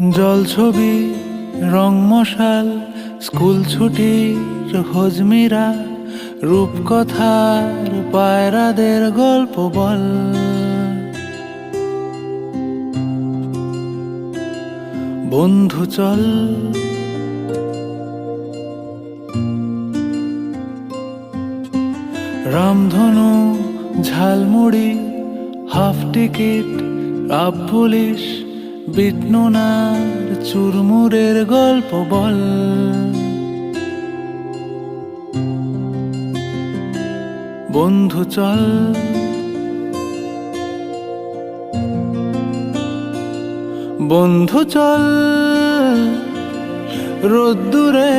জলছবি রং মশাল স্কুল ছুটির হজমিরা রূপকথার পায়রাদের গল্প বল। বন্ধু চল রামধনু ঝালমুড়ি হাফ টিকিট রাব পুলিশ বিটনুনার চুরমুরের গল্প বল। বন্ধু চল বন্ধু চল রোদ্দুরে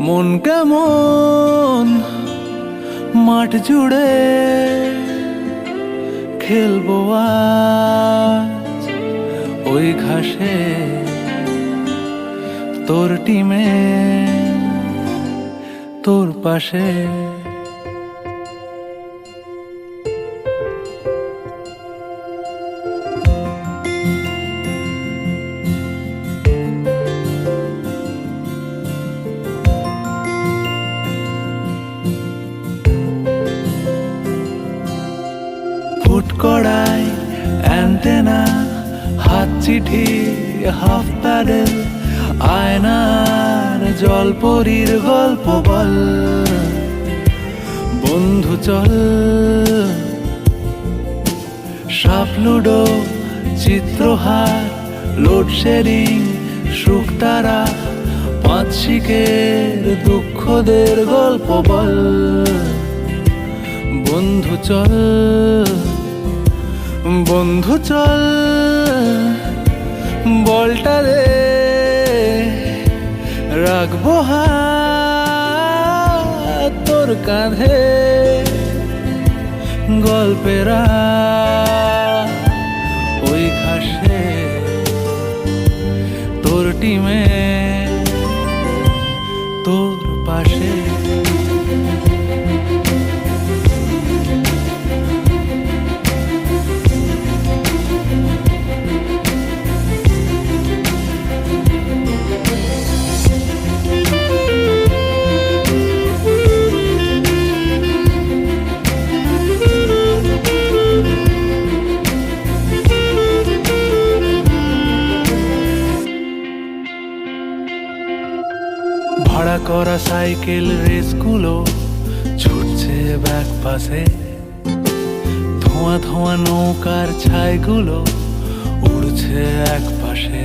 মন কেমন মাঠ জুড়ে খেলবো আজ ওই ঘাসে তোর টিমে তোর পাশে। ফুটকড়াই অ্যান্টেনা হাত চিঠি হাফ প্যাডেল আয়নার জলপরীর গল্প বল। বন্ধু চল সাপ লুডো চিত্রহার লোডশেডিং শুকতারা পাঁচ শিকের দুঃখদের গল্প বল। বন্ধু চল বন্ধু চল বলটা দে রাখবো হাত তোর কাঁধে গল্পেরা ওই ঘাসে তোর টিমে তোর পাশে। ভাড়া করা সাইকেল রেসগুলো ছুটছে ব্যাক পাশে, ধোঁয়া ধোঁয়া নৌকার ছাইগুলো উড়ছে এক পাশে।